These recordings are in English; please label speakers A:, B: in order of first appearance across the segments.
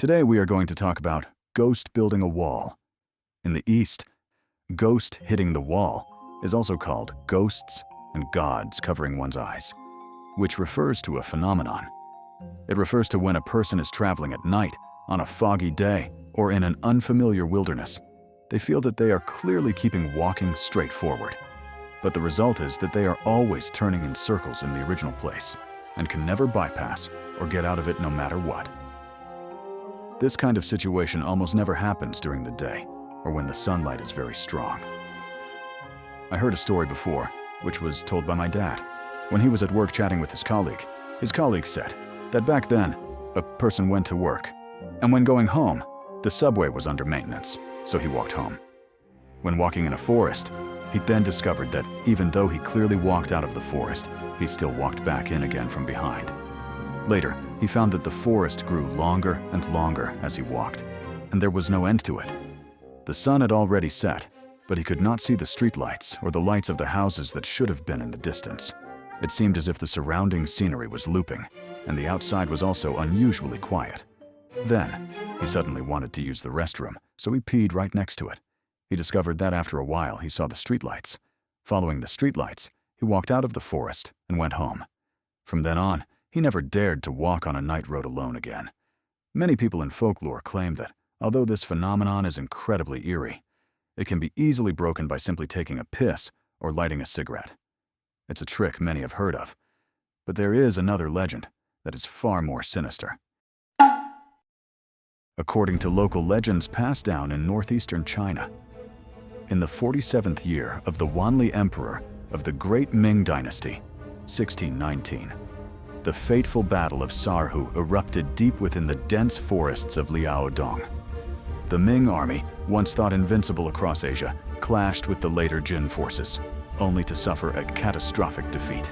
A: Today we are going to talk about ghost building a wall. In the East, ghost hitting the wall is also called ghosts and gods covering one's eyes, which refers to a phenomenon. It refers to when a person is traveling at night, on a foggy day, or in an unfamiliar wilderness. They feel that they are clearly keeping walking straight forward. But the result is that they are always turning in circles in the original place and can never bypass or get out of it no matter what. This kind of situation almost never happens during the day or when the sunlight is very strong. I heard a story before, which was told by my dad. When he was at work chatting with his colleague said that back then, a person went to work, and when going home, the subway was under maintenance, so he walked home. When walking in a forest, he then discovered that even though he clearly walked out of the forest, he still walked back in again from behind. Later, he found that the forest grew longer and longer as he walked, and there was no end to it. The sun had already set, but he could not see the streetlights or the lights of the houses that should have been in the distance. It seemed as if the surrounding scenery was looping, and the outside was also unusually quiet. Then, he suddenly wanted to use the restroom, so he peed right next to it. He discovered that after a while he saw the streetlights. Following the streetlights, he walked out of the forest and went home. From then on, he never dared to walk on a night road alone again. Many people in folklore claim that, although this phenomenon is incredibly eerie, it can be easily broken by simply taking a piss or lighting a cigarette. It's a trick many have heard of, but there is another legend that is far more sinister. According to local legends passed down in northeastern China, in the 47th year of the Wanli Emperor of the Great Ming Dynasty, 1619, the fateful Battle of Sarhu erupted deep within the dense forests of Liaodong. The Ming army, once thought invincible across Asia, clashed with the later Jin forces, only to suffer a catastrophic defeat.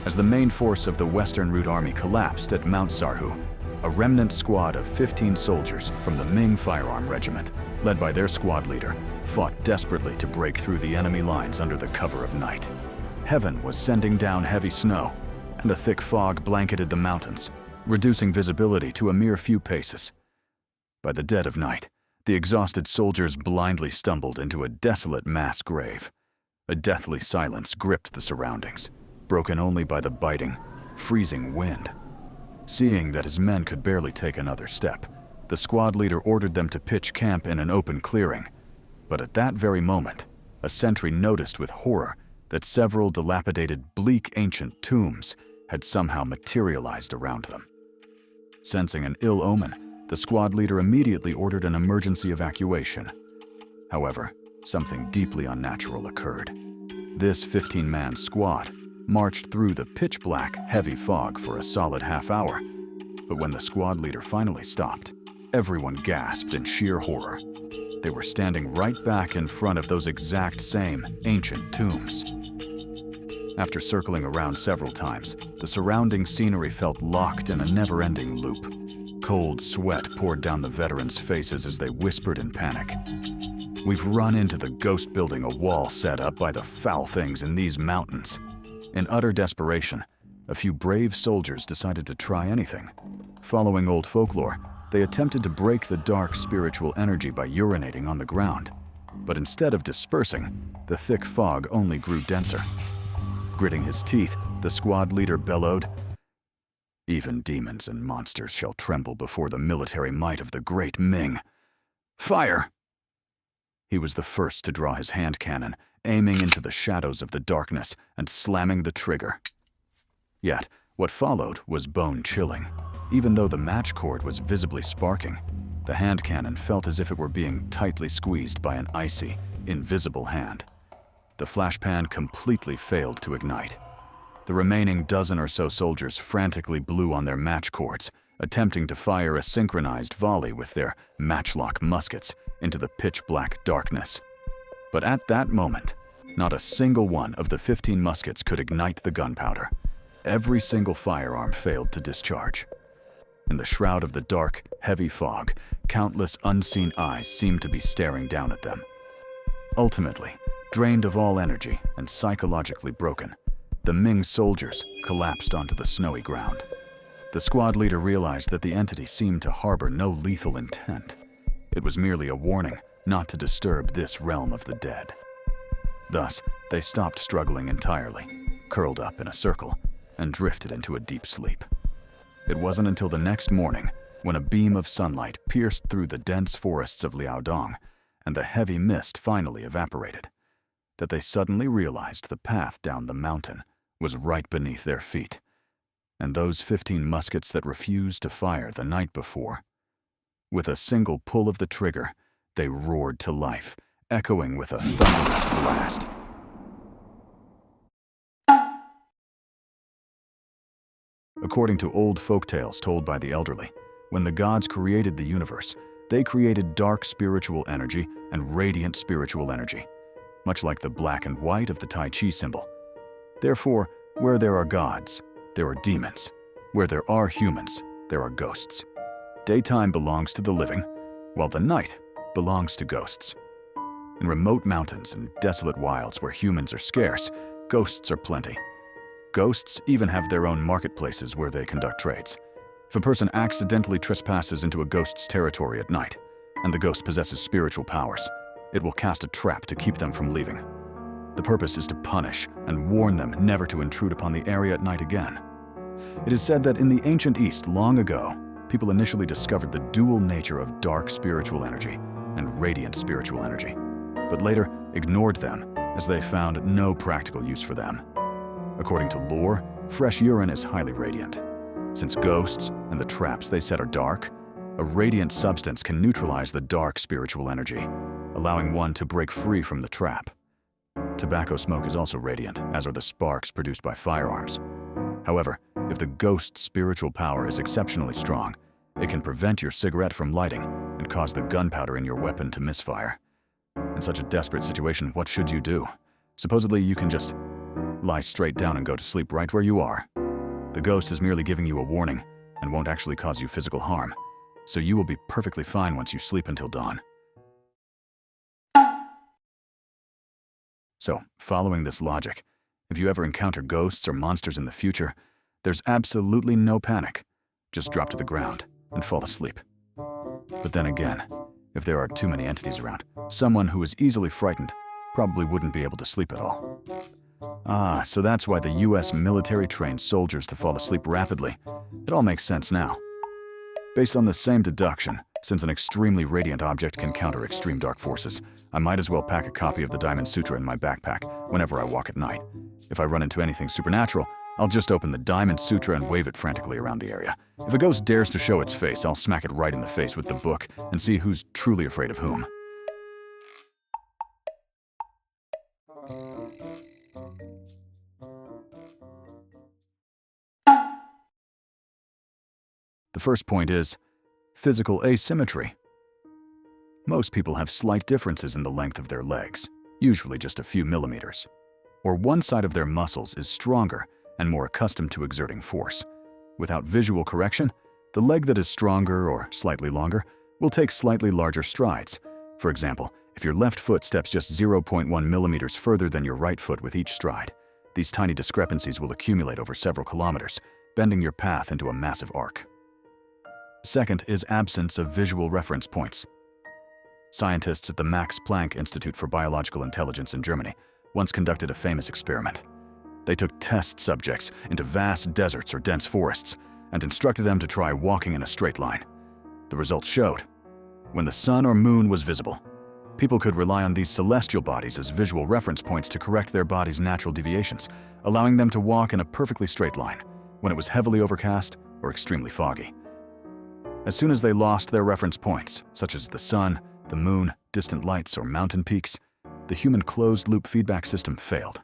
A: As the main force of the Western Route Army collapsed at Mount Sarhu, a remnant squad of 15 soldiers from the Ming Firearm Regiment, led by their squad leader, fought desperately to break through the enemy lines under the cover of night. Heaven was sending down heavy snow, and a thick fog blanketed the mountains, reducing visibility to a mere few paces. By the dead of night, the exhausted soldiers blindly stumbled into a desolate mass grave. A deathly silence gripped the surroundings, broken only by the biting, freezing wind. Seeing that his men could barely take another step, the squad leader ordered them to pitch camp in an open clearing. But at that very moment, a sentry noticed with horror that several dilapidated, bleak ancient tombs had somehow materialized around them. Sensing an ill omen, the squad leader immediately ordered an emergency evacuation. However, something deeply unnatural occurred. This 15-man squad marched through the pitch-black, heavy fog for a solid half hour. But when the squad leader finally stopped, everyone gasped in sheer horror. They were standing right back in front of those exact same ancient tombs. After circling around several times, the surrounding scenery felt locked in a never-ending loop. Cold sweat poured down the veterans' faces as they whispered in panic. "We've run into the ghost building a wall set up by the foul things in these mountains." In utter desperation, a few brave soldiers decided to try anything. Following old folklore, they attempted to break the dark spiritual energy by urinating on the ground. But instead of dispersing, the thick fog only grew denser. Gritting his teeth, the squad leader bellowed, "Even demons and monsters shall tremble before the military might of the Great Ming. Fire!" He was the first to draw his hand cannon, aiming into the shadows of the darkness and slamming the trigger. Yet, what followed was bone-chilling. Even though the match cord was visibly sparking, the hand cannon felt as if it were being tightly squeezed by an icy, invisible hand. The flashpan completely failed to ignite. The remaining dozen or so soldiers frantically blew on their match cords, attempting to fire a synchronized volley with their matchlock muskets into the pitch-black darkness. But at that moment, not a single one of the 15 muskets could ignite the gunpowder. Every single firearm failed to discharge. In the shroud of the dark, heavy fog, countless unseen eyes seemed to be staring down at them. Ultimately, drained of all energy and psychologically broken, the Ming soldiers collapsed onto the snowy ground. The squad leader realized that the entity seemed to harbor no lethal intent. It was merely a warning not to disturb this realm of the dead. Thus, they stopped struggling entirely, curled up in a circle, and drifted into a deep sleep. It wasn't until the next morning, when a beam of sunlight pierced through the dense forests of Liaodong and the heavy mist finally evaporated, that they suddenly realized the path down the mountain was right beneath their feet, and those 15 muskets that refused to fire the night before. With a single pull of the trigger, they roared to life, echoing with a thunderous blast. According to old folktales told by the elderly, when the gods created the universe, they created dark spiritual energy and radiant spiritual energy, much like the black and white of the Tai Chi symbol. Therefore, where there are gods, there are demons. Where there are humans, there are ghosts. Daytime belongs to the living, while the night belongs to ghosts. In remote mountains and desolate wilds where humans are scarce, ghosts are plenty. Ghosts even have their own marketplaces where they conduct trades. If a person accidentally trespasses into a ghost's territory at night, and the ghost possesses spiritual powers, it will cast a trap to keep them from leaving. The purpose is to punish and warn them never to intrude upon the area at night again. It is said that in the ancient East long ago, people initially discovered the dual nature of dark spiritual energy and radiant spiritual energy, but later ignored them as they found no practical use for them. According to lore, fresh urine is highly radiant. Since ghosts and the traps they set are dark, a radiant substance can neutralize the dark spiritual energy, allowing one to break free from the trap. Tobacco smoke is also radiant, as are the sparks produced by firearms. However, if the ghost's spiritual power is exceptionally strong, it can prevent your cigarette from lighting and cause the gunpowder in your weapon to misfire. In such a desperate situation, what should you do? Supposedly, you can just lie straight down and go to sleep right where you are. The ghost is merely giving you a warning and won't actually cause you physical harm, so you will be perfectly fine once you sleep until dawn. So, following this logic, if you ever encounter ghosts or monsters in the future, there's absolutely no panic. Just drop to the ground and fall asleep. But then again, if there are too many entities around, someone who is easily frightened probably wouldn't be able to sleep at all. So that's why the US military trained soldiers to fall asleep rapidly. It all makes sense now. Based on the same deduction, since an extremely radiant object can counter extreme dark forces, I might as well pack a copy of the Diamond Sutra in my backpack whenever I walk at night. If I run into anything supernatural, I'll just open the Diamond Sutra and wave it frantically around the area. If a ghost dares to show its face, I'll smack it right in the face with the book and see who's truly afraid of whom. The first point is physical asymmetry. Most people have slight differences in the length of their legs, usually just a few millimeters. Or one side of their muscles is stronger and more accustomed to exerting force. Without visual correction, the leg that is stronger or slightly longer will take slightly larger strides. For example, if your left foot steps just 0.1 millimeters further than your right foot with each stride, these tiny discrepancies will accumulate over several kilometers, bending your path into a massive arc. Second is absence of visual reference points. Scientists at the Max Planck Institute for Biological Intelligence in Germany once conducted a famous experiment. They took test subjects into vast deserts or dense forests and instructed them to try walking in a straight line. The results showed. When the sun or moon was visible, people could rely on these celestial bodies as visual reference points to correct their body's natural deviations, allowing them to walk in a perfectly straight line when it was heavily overcast or extremely foggy. As soon as they lost their reference points, such as the sun, the moon, distant lights, or mountain peaks, the human closed-loop feedback system failed.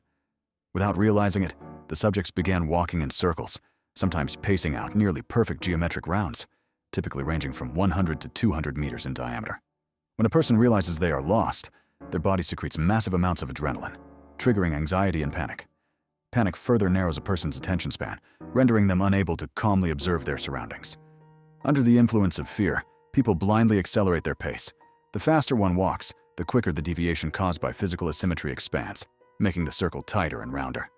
A: Without realizing it, the subjects began walking in circles, sometimes pacing out nearly perfect geometric rounds, typically ranging from 100 to 200 meters in diameter. When a person realizes they are lost, their body secretes massive amounts of adrenaline, triggering anxiety and panic. Panic further narrows a person's attention span, rendering them unable to calmly observe their surroundings. Under the influence of fear, people blindly accelerate their pace. The faster one walks, the quicker the deviation caused by physical asymmetry expands, making the circle tighter and rounder.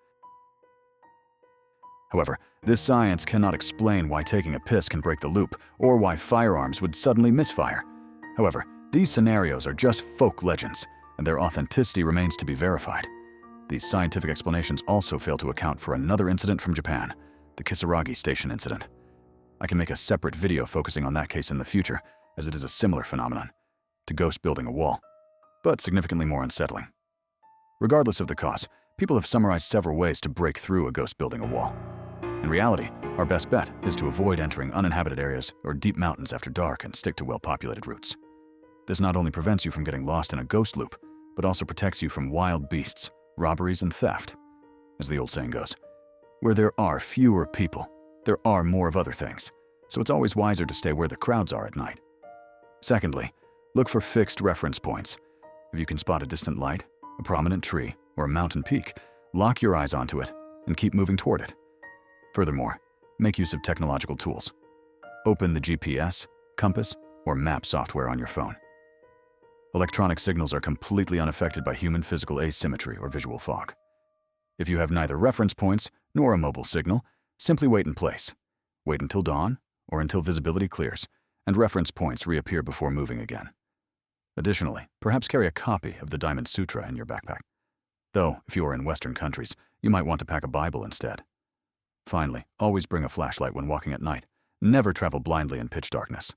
A: However, This science cannot explain why taking a piss can break the loop, or why firearms would suddenly misfire. However, these scenarios are just folk legends, and their authenticity remains to be verified. These scientific explanations also fail to account for another incident from Japan, the Kisaragi Station incident. I can make a separate video focusing on that case in the future, as it is a similar phenomenon to ghost building a wall, but significantly more unsettling. Regardless of the cause, people have summarized several ways to break through a ghost building a wall. In reality, our best bet is to avoid entering uninhabited areas or deep mountains after dark and stick to well-populated routes. This not only prevents you from getting lost in a ghost loop, but also protects you from wild beasts, robberies, and theft. As the old saying goes, where there are fewer people, there are more of other things, so it's always wiser to stay where the crowds are at night. Secondly, look for fixed reference points. If you can spot a distant light, a prominent tree, or a mountain peak, lock your eyes onto it and keep moving toward it. Furthermore, make use of technological tools. Open the GPS, compass, or map software on your phone. Electronic signals are completely unaffected by human physical asymmetry or visual fog. If you have neither reference points nor a mobile signal, simply wait in place. Wait until dawn or until visibility clears and reference points reappear before moving again. Additionally, perhaps carry a copy of the Diamond Sutra in your backpack. Though, if you are in Western countries, you might want to pack a Bible instead. Finally, always bring a flashlight when walking at night. Never travel blindly in pitch darkness.